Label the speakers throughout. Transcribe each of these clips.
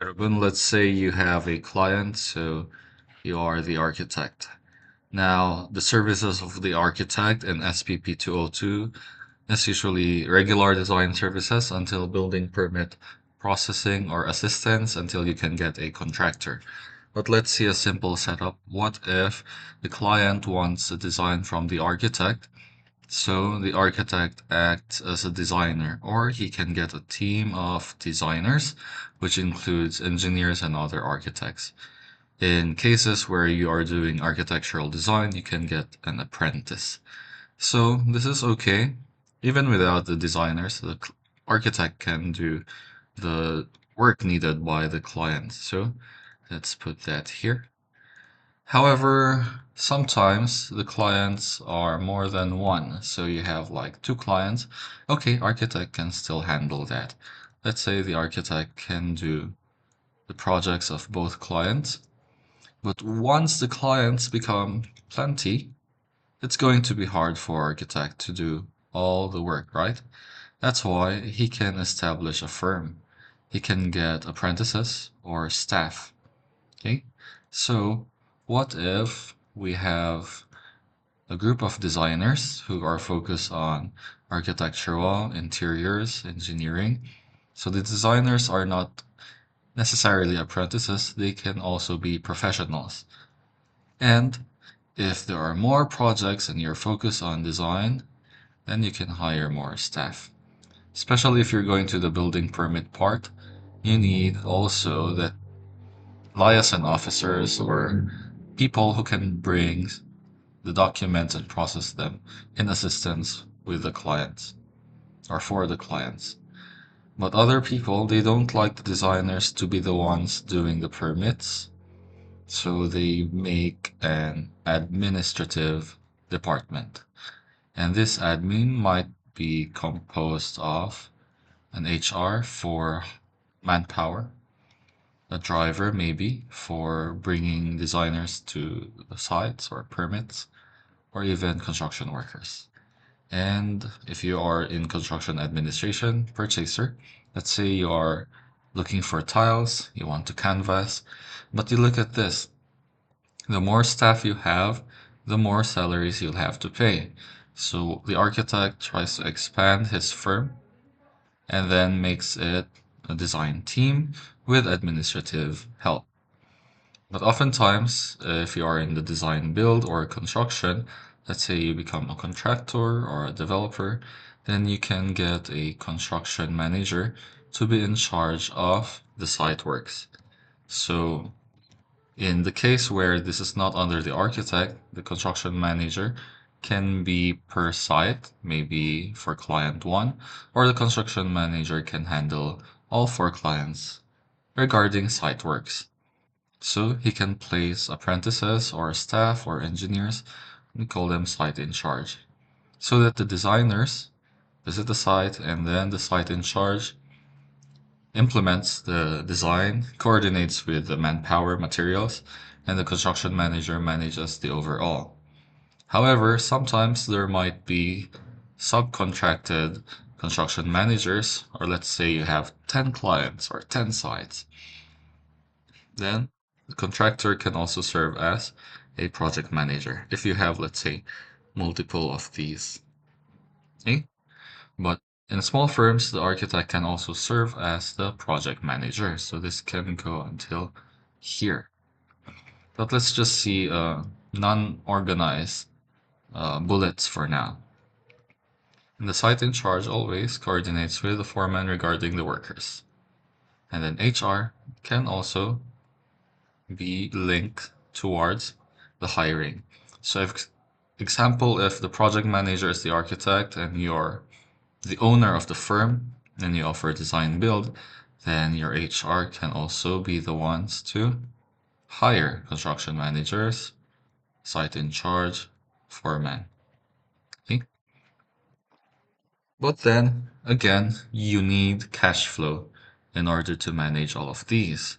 Speaker 1: Let's say you have a client, so you are the architect. Now, the services of the architect in SPP 202 is usually regular design services until building permit processing or assistance until you can get a contractor. But let's see a simple setup. What if the client wants a design from the architect? So the architect acts as a designer, or he can get a team of designers, which includes engineers and other architects. In cases where you are doing architectural design, you can get an apprentice. So this is okay. Even without the designers, the architect can do the work needed by the client. So let's put that here. However, sometimes the clients are more than one. So you have like two clients. Okay, architect can still handle that. Let's say the architect can do the projects of both clients. But once the clients become plenty, it's going to be hard for architect to do all the work, right? That's why he can establish a firm. He can get apprentices or staff. Okay? So what if we have a group of designers who are focused on architectural, interiors, engineering? So the designers are not necessarily apprentices, they can also be professionals. And if there are more projects and you're focused on design, then you can hire more staff. Especially if you're going to the building permit part, you need also that liaison officers or people who can bring the documents and process them in assistance with the clients or for the clients. But other people, they don't like the designers to be the ones doing the permits, so they make an administrative department. And this admin might be composed of an HR for manpower, a driver maybe for bringing designers to the sites or permits, or even construction workers. And if you are in construction administration, purchaser, let's say you are looking for tiles, you want to canvas, but you look at this. The more staff you have, the more salaries you'll have to pay. So the architect tries to expand his firm and then makes it a design team with administrative help. But oftentimes, if you are in the design build or construction, let's say you become a contractor or a developer, then you can get a construction manager to be in charge of the site works. So in the case where this is not under the architect, the construction manager can be per site, maybe for client one, or the construction manager can handle all four clients regarding site works. So he can place apprentices or staff or engineers, we call them site in charge, so that the designers visit the site and then the site in charge implements the design, coordinates with the manpower, materials, and the construction manager manages the overall. However, sometimes there might be subcontracted construction managers, or let's say you have 10 clients or 10 sites. Then the contractor can also serve as a project manager if you have, let's say, multiple of these. Okay? But in small firms, the architect can also serve as the project manager. So this can go until here. But let's just see non-organized bullets for now. And the site in charge always coordinates with the foreman regarding the workers. And then HR can also be linked towards the hiring. So if example, if the project manager is the architect and you're the owner of the firm and you offer design build, then your HR can also be the ones to hire construction managers, site in charge, foreman. Okay? But then again, you need cash flow in order to manage all of these.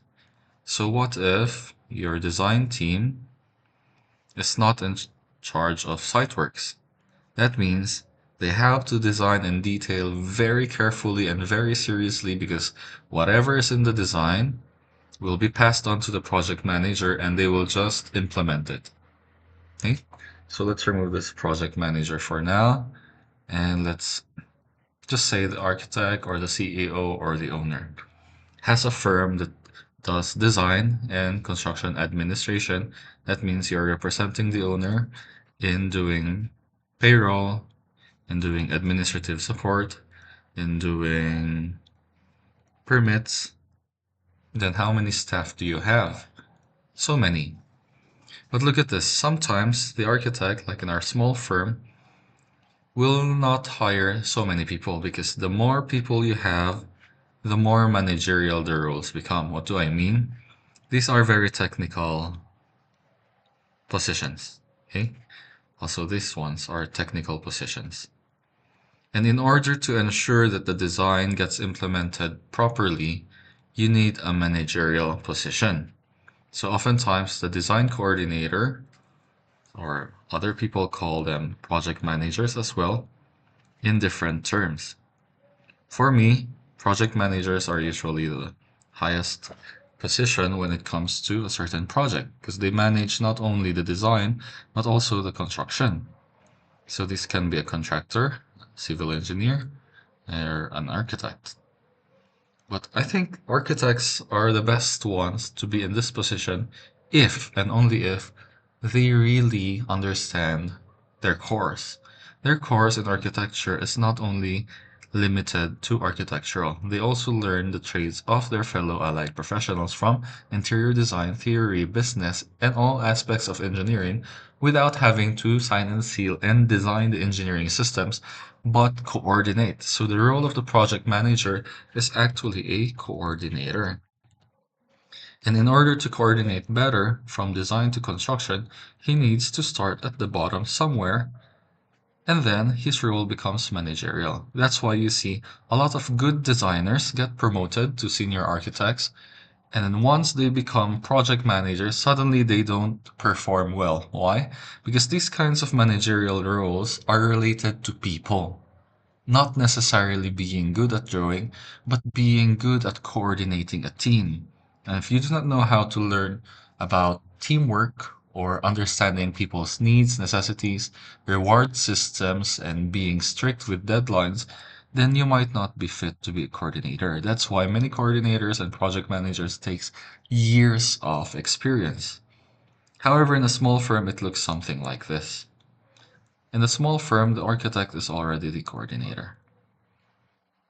Speaker 1: So what if your design team is not in charge of site works? That means they have to design in detail very carefully and very seriously because whatever is in the design will be passed on to the project manager and they will just implement it. Okay, so let's remove this project manager for now, and let's just say the architect or the CEO or the owner has a firm that does design and construction administration. That means you're representing the owner in doing payroll, in doing administrative support, in doing permits. Then how many staff do you have? So many. But look at this. Sometimes the architect, like in our small firm, will not hire so many people because the more people you have, the more managerial the roles become. What do I mean? These are very technical positions. Okay. Also, these ones are technical positions. And in order to ensure that the design gets implemented properly, you need a managerial position. So oftentimes the design coordinator, or other people call them project managers as well, in different terms. For me, project managers are usually the highest position when it comes to a certain project because they manage not only the design but also the construction. So this can be a contractor, civil engineer, or an architect. But I think architects are the best ones to be in this position if and only if they really understand their course. Their course in architecture is not only limited to architectural. They also learn the trades of their fellow allied professionals from interior design, theory, business, and all aspects of engineering without having to sign and seal and design the engineering systems, but coordinate. So the role of the project manager is actually a coordinator. And in order to coordinate better from design to construction, he needs to start at the bottom somewhere, and then his role becomes managerial. That's why you see a lot of good designers get promoted to senior architects, and then once they become project managers, suddenly they don't perform well. Why? Because these kinds of managerial roles are related to people. Not necessarily being good at drawing, but being good at coordinating a team. And if you do not know how to learn about teamwork or understanding people's needs, necessities, reward systems, and being strict with deadlines, then you might not be fit to be a coordinator. That's why many coordinators and project managers takes years of experience. However, in a small firm, it looks something like this. In a small firm, the architect is already the coordinator.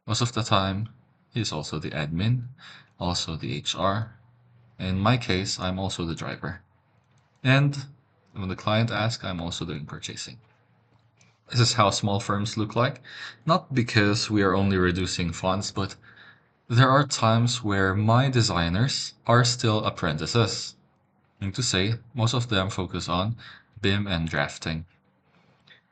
Speaker 1: Most of the time, he's also the admin, also the HR. In my case, I'm also the driver. And when the client asks, I'm also doing purchasing. This is how small firms look like. Not because we are only reducing funds, but there are times where my designers are still apprentices. And to say, most of them focus on BIM and drafting.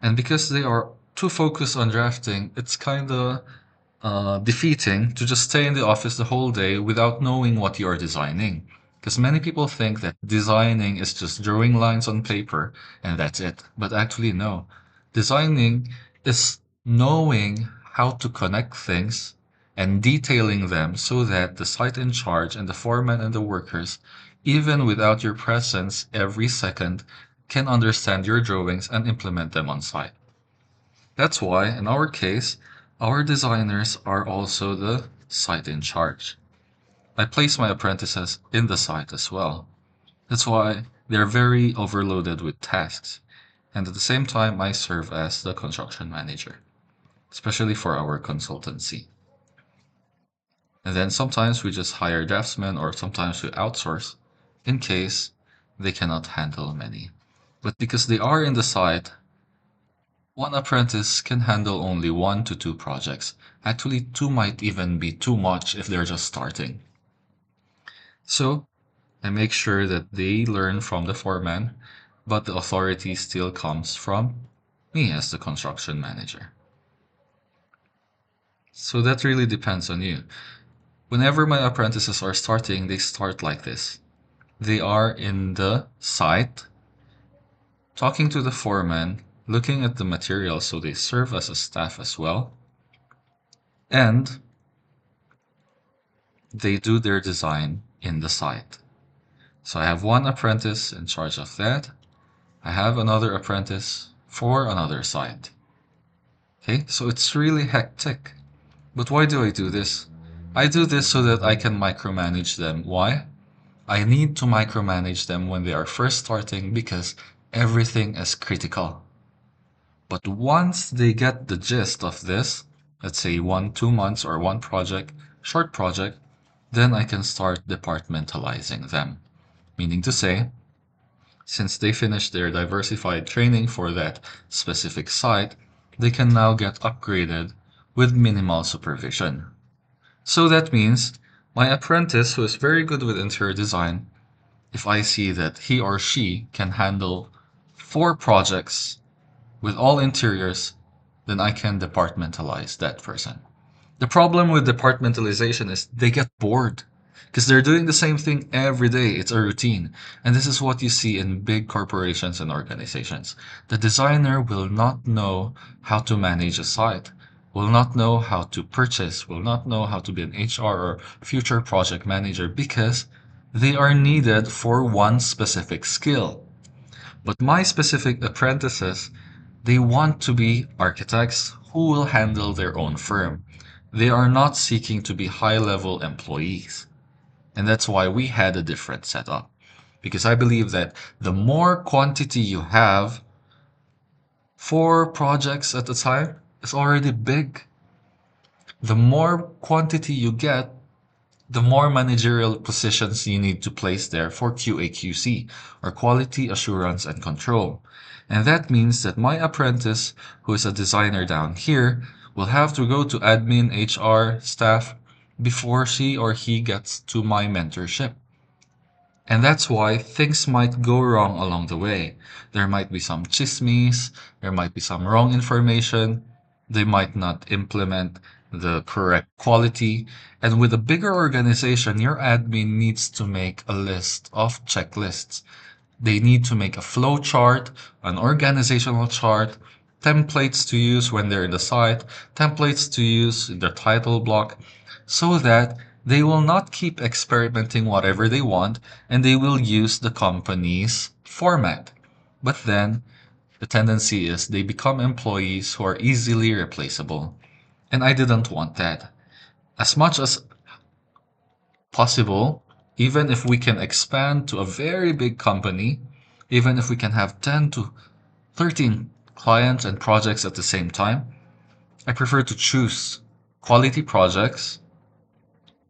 Speaker 1: And because they are too focused on drafting, it's kind of defeating to just stay in the office the whole day without knowing what you are designing. Because many people think that designing is just drawing lines on paper and that's it. But actually, no. Designing is knowing how to connect things and detailing them so that the site in charge and the foreman and the workers, even without your presence every second, can understand your drawings and implement them on site. That's why, in our case, our designers are also the site in charge. I place my apprentices in the site as well. That's why they're very overloaded with tasks. And at the same time, I serve as the construction manager, especially for our consultancy. And then sometimes we just hire draftsmen or sometimes we outsource in case they cannot handle many. But because they are in the site, one apprentice can handle only 1 to 2 projects. Actually, two might even be too much if they're just starting. So, I make sure that they learn from the foreman, but the authority still comes from me as the construction manager. So that really depends on you. Whenever my apprentices are starting, they start like this. They are in the site, talking to the foreman, looking at the material so they serve as a staff as well, and they do their design in the site. So I have one apprentice in charge of that. I have another apprentice for another site. Okay, so it's really hectic. But why do I do this? I do this so that I can micromanage them. Why? I need to micromanage them when they are first starting because everything is critical. But once they get the gist of this, let's say 1, 2 months or one project, short project, then I can start departmentalizing them. Meaning to say, since they finished their diversified training for that specific site, they can now get upgraded with minimal supervision. So that means my apprentice who is very good with interior design, if I see that he or she can handle 4 projects with all interiors, then I can departmentalize that person. The problem with departmentalization is they get bored because they're doing the same thing every day. It's a routine. And this is what you see in big corporations and organizations. The designer will not know how to manage a site, will not know how to purchase, will not know how to be an HR or future project manager because they are needed for one specific skill. But my specific apprentices, they want to be architects who will handle their own firm. They are not seeking to be high-level employees. And that's why we had a different setup. Because I believe that the more quantity you have, 4 projects at a time is already big. The more quantity you get, the more managerial positions you need to place there for QA/QC, or quality assurance and control. And that means that my apprentice, who is a designer down here, will have to go to admin, HR, staff before she or he gets to my mentorship. And that's why things might go wrong along the way. There might be some chismes, there might be some wrong information, they might not implement the correct quality. And with a bigger organization, your admin needs to make a list of checklists. They need to make a flow chart, an organizational chart, templates to use when they're in the site, templates to use in the title block, so that they will not keep experimenting whatever they want and they will use the company's format. But then the tendency is they become employees who are easily replaceable. And I didn't want that. As much as possible, even if we can expand to a very big company, even if we can have 10 to 13 clients and projects at the same time, I prefer to choose quality projects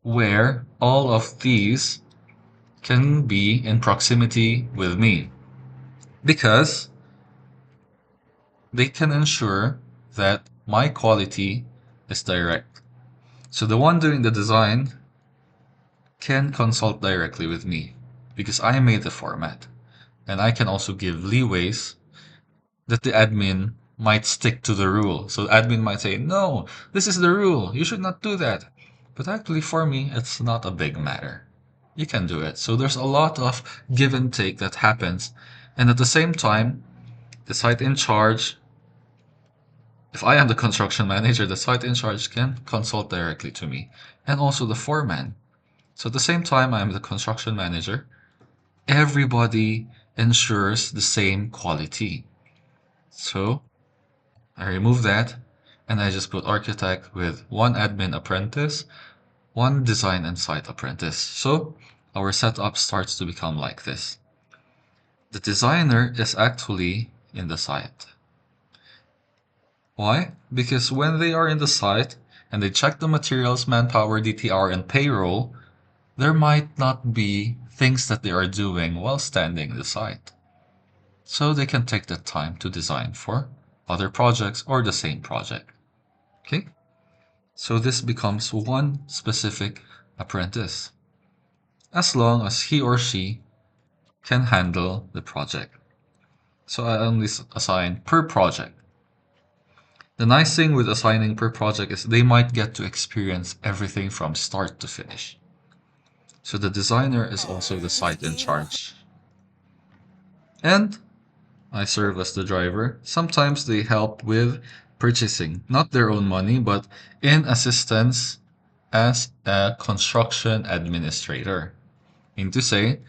Speaker 1: where all of these can be in proximity with me because they can ensure that my quality is direct. So the one doing the design can consult directly with me because I made the format. And I can also give leeways that the admin might stick to the rule. So the admin might say, no, this is the rule. You should not do that. But actually for me, it's not a big matter. You can do it. So there's a lot of give and take that happens. And at the same time, the site in charge, if I am the construction manager, the site in charge can consult directly to me. And also the foreman. So at the same time, I'm the construction manager. Everybody ensures the same quality. So I remove that and I just put architect with one admin apprentice, one design and site apprentice. So our setup starts to become like this. The designer is actually in the site. Why? Because when they are in the site and they check the materials, manpower, DTR, and payroll, there might not be things that they are doing while standing in the site. So they can take that time to design for other projects or the same project. Okay? So this becomes one specific apprentice, as long as he or she can handle the project. So I only assign per project. The nice thing with assigning per project is they might get to experience everything from start to finish. So the designer is also the site in charge. And I serve as the driver. Sometimes they help with purchasing, not their own money, but in assistance as a construction administrator. Meaning to say,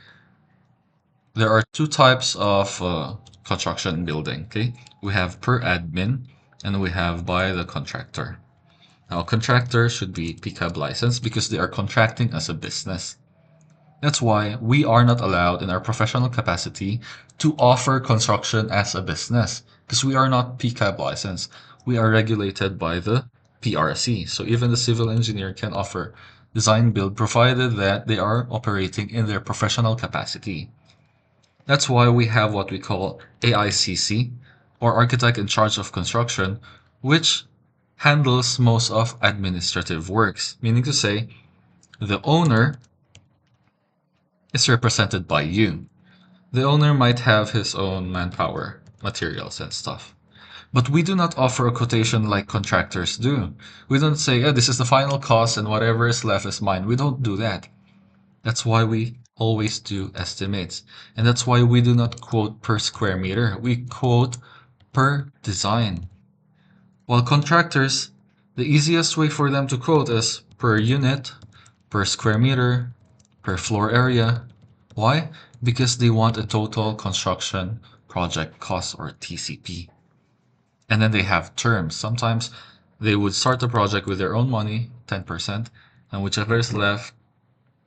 Speaker 1: there are two types of construction building. Okay, we have per admin and we have by the contractor. Now, contractor should be PCAB licensed because they are contracting as a business. That's why we are not allowed in our professional capacity to offer construction as a business because we are not PCAB licensed. We are regulated by the PRC. So even the civil engineer can offer design build provided that they are operating in their professional capacity. That's why we have what we call AICC, or Architect in Charge of Construction, which handles most of administrative works, meaning to say the owner is represented by you. The owner might have his own manpower, materials, and stuff. But we do not offer a quotation like contractors do. We don't say, yeah, this is the final cost and whatever is left is mine. We don't do that. That's why we always do estimates. And that's why we do not quote per square meter. We quote per design. While contractors, the easiest way for them to quote is per unit, per square meter, per floor area. Why? Because they want a total construction project cost, or TCP. And then they have terms. Sometimes they would start the project with their own money, 10%, and whichever is left,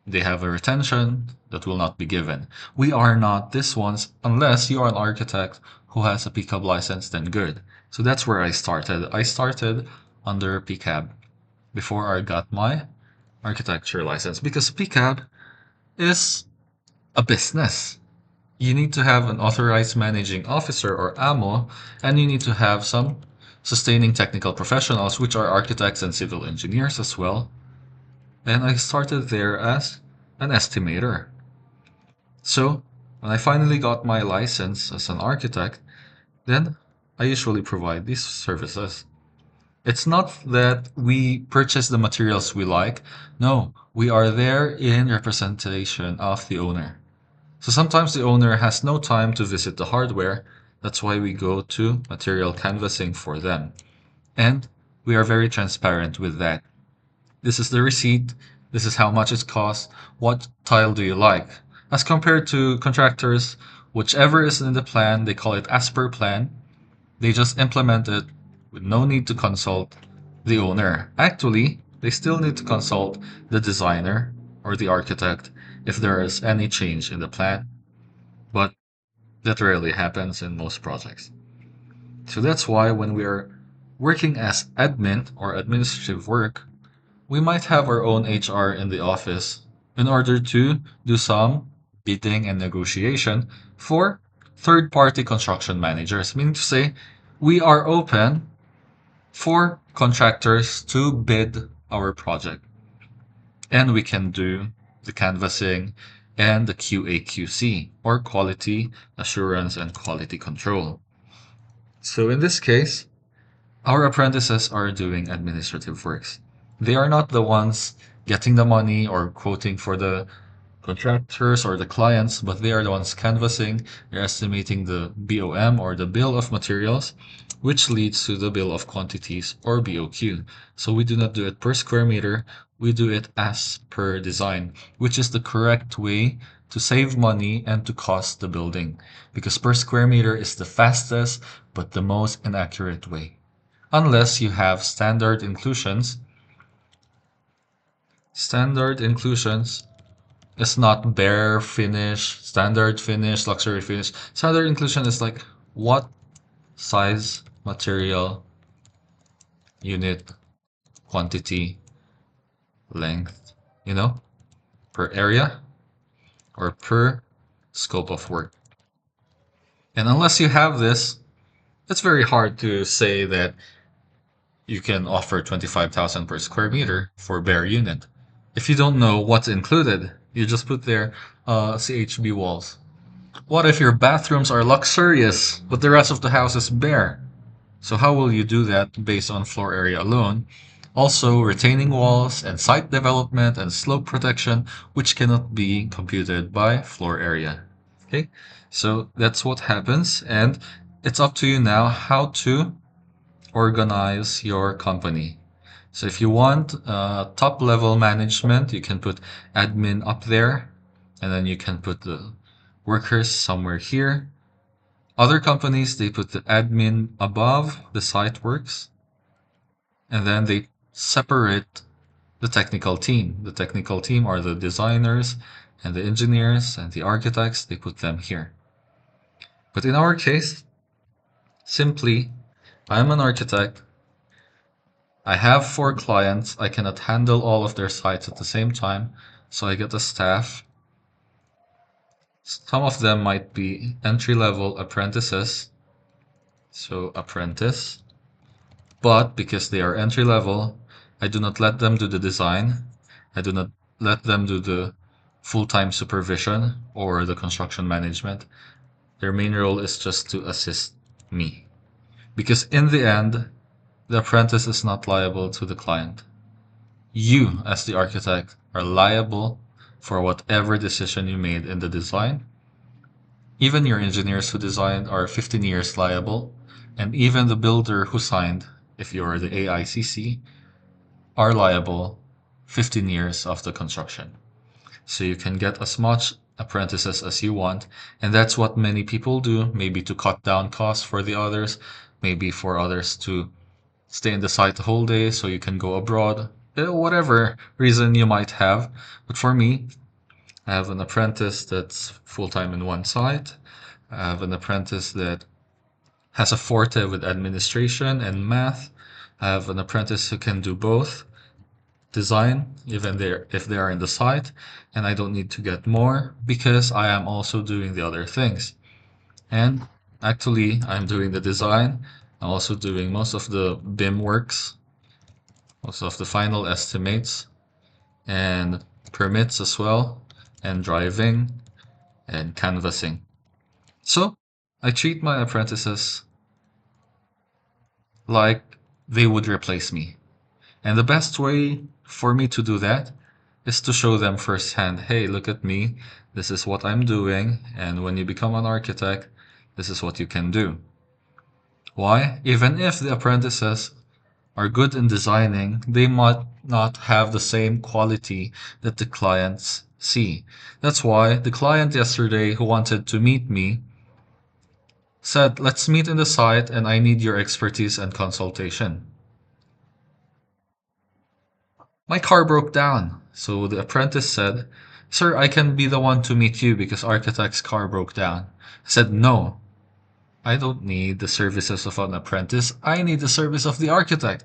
Speaker 1: they have a retention that will not be given. We are not this ones unless you are an architect who has a PCAB license, then good. So that's where I started. I started under PCAB before I got my architecture license because PCAB is a business. You need to have an authorized managing officer, or AMO, and you need to have some sustaining technical professionals, which are architects and civil engineers as well. And I started there as an estimator. So when I finally got my license as an architect, then I usually provide these services. It's not that we purchase the materials we like. No, we are there in representation of the owner. So sometimes the owner has no time to visit the hardware. That's why we go to material canvassing for them. And we are very transparent with that. This is the receipt. This is how much it costs. What tile do you like? As compared to contractors, whichever is in the plan, they call it as per plan. They just implement it with no need to consult the owner. Actually, they still need to consult the designer or the architect if there is any change in the plan. But that rarely happens in most projects. So that's why when we are working as admin or administrative work, we might have our own HR in the office in order to do some bidding and negotiation for third-party construction managers, meaning to say we are open for contractors to bid our project. And we can do the canvassing and the QA/QC, or quality assurance and quality control. So in this case, our apprentices are doing administrative works. They are not the ones getting the money or quoting for the contractors or the clients, but they are the ones canvassing. They're estimating the BOM, or the bill of materials, which leads to the bill of quantities, or BOQ. So we do not do it per square meter, we do it as per design, which is the correct way to save money and to cost the building, because per square meter is the fastest but the most inaccurate way. Unless you have standard inclusions. Standard inclusions is not bare finish, standard finish, luxury finish. Standard inclusion is like what size, material, unit, quantity, length, per area or per scope of work. And unless you have this, it's very hard to say that you can offer 25,000 per square meter for bare unit. If you don't know what's included, you just put there CHB walls. What if your bathrooms are luxurious, but the rest of the house is bare? So how will you do that based on floor area alone? Also, retaining walls and site development and slope protection, which cannot be computed by floor area. Okay, so that's what happens, and it's up to you now how to organize your company. So if you want top level management, you can put admin up there. and then you can put the workers somewhere here. Other companies, they put the admin above the site works, and then they separate the technical team. The technical team are the designers and the engineers and the architects, they put them here. But in our case, simply, I'm an architect. I have 4 clients. I cannot handle all of their sites at the same time, so I get a staff. Some of them might be entry-level apprentices, so apprentice. But because they are entry level, I do not let them do the design. I do not let them do the full-time supervision or the construction management. Their main role is just to assist me. Because in the end, the apprentice is not liable to the client. You, as the architect, are liable for whatever decision you made in the design. Even your engineers who designed are 15 years liable, and even the builder who signed, if you're the AICC, are liable 15 years of the construction. So you can get as much apprentices as you want, and that's what many people do, maybe to cut down costs for the others, maybe for others to stay in the site the whole day so you can go abroad, whatever reason you might have. But for me, I have an apprentice that's full-time in one site. I have an apprentice that has a forte with administration and math. I have an apprentice who can do both design, even if they are in the site, and I don't need to get more because I am also doing the other things. And actually, I'm doing the design. I'm also doing most of the BIM works, most of the final estimates, and permits as well, and driving, and canvassing. So I treat my apprentices like they would replace me. And the best way for me to do that is to show them firsthand, hey, look at me, this is what I'm doing, and when you become an architect, this is what you can do. Why? Even if the apprentices are good in designing, they might not have the same quality that the clients see. That's why the client yesterday who wanted to meet me said, let's meet in the site and I need your expertise and consultation. My car broke down, so the apprentice said, Sir, I can be the one to meet you because architect's car broke down. I said, No, I don't need the services of an apprentice. I need the service of the architect.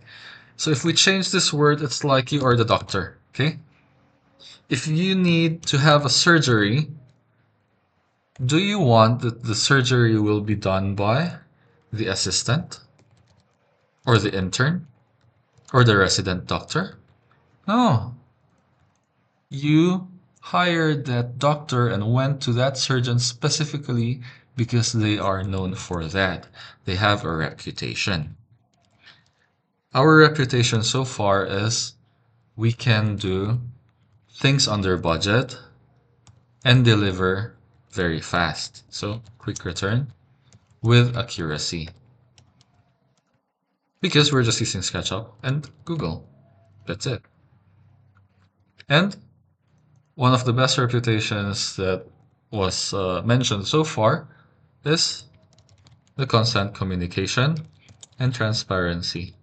Speaker 1: So if we change this word, it's like you are the doctor, okay? If you need to have a surgery, do you want that the surgery will be done by the assistant or the intern or the resident doctor? No. You hired that doctor and went to that surgeon specifically because they are known for that. They have a reputation. Our reputation so far is we can do things under budget and deliver very fast. So quick return with accuracy. Because we're just using SketchUp and Google. That's it. And one of the best reputations that was mentioned so far is the constant communication and transparency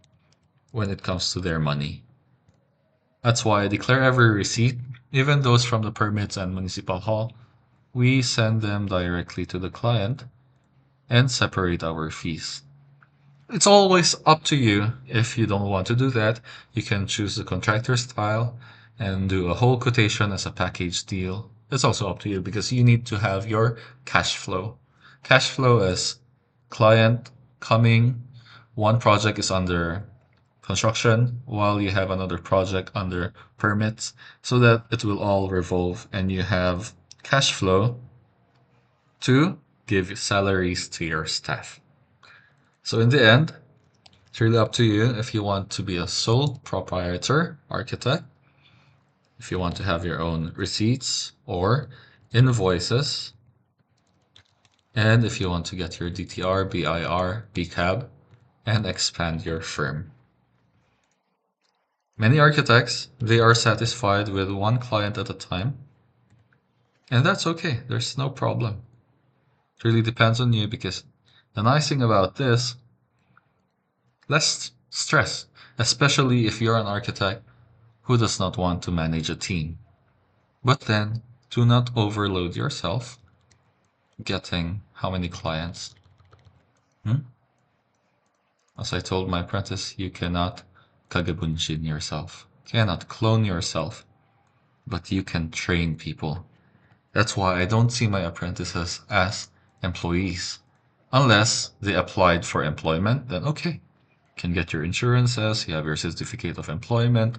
Speaker 1: when it comes to their money. That's why I declare every receipt, even those from the permits and municipal hall, we send them directly to the client and separate our fees. It's always up to you. If you don't want to do that, you can choose the contractor style and do a whole quotation as a package deal. It's also up to you because you need to have your cash flow. Cash flow is client coming, one project is under construction while you have another project under permits so that it will all revolve and you have cash flow to give salaries to your staff. So in the end, it's really up to you if you want to be a sole proprietor architect, if you want to have your own receipts or invoices, and if you want to get your DTR, BIR, BCAB, and expand your firm. Many architects, they are satisfied with one client at a time. And that's okay. There's no problem. It really depends on you because the nice thing about this, less stress, especially if you're an architect who does not want to manage a team. But then do not overload yourself getting how many clients? Hmm? As I told my apprentice, you cannot 𝗍𝗩𝗂𝗔𝗬𝗢𝗍 yourself, cannot clone yourself, but you can train people. That's why I don't see my apprentices as employees. Unless they applied for employment, then okay, you can get your insurances, you have your certificate of employment.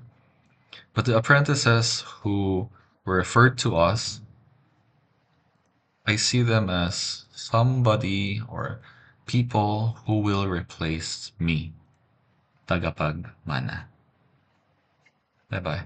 Speaker 1: But the apprentices who were referred to us, I see them as somebody or people who will replace me. Tagapagmana. Bye bye.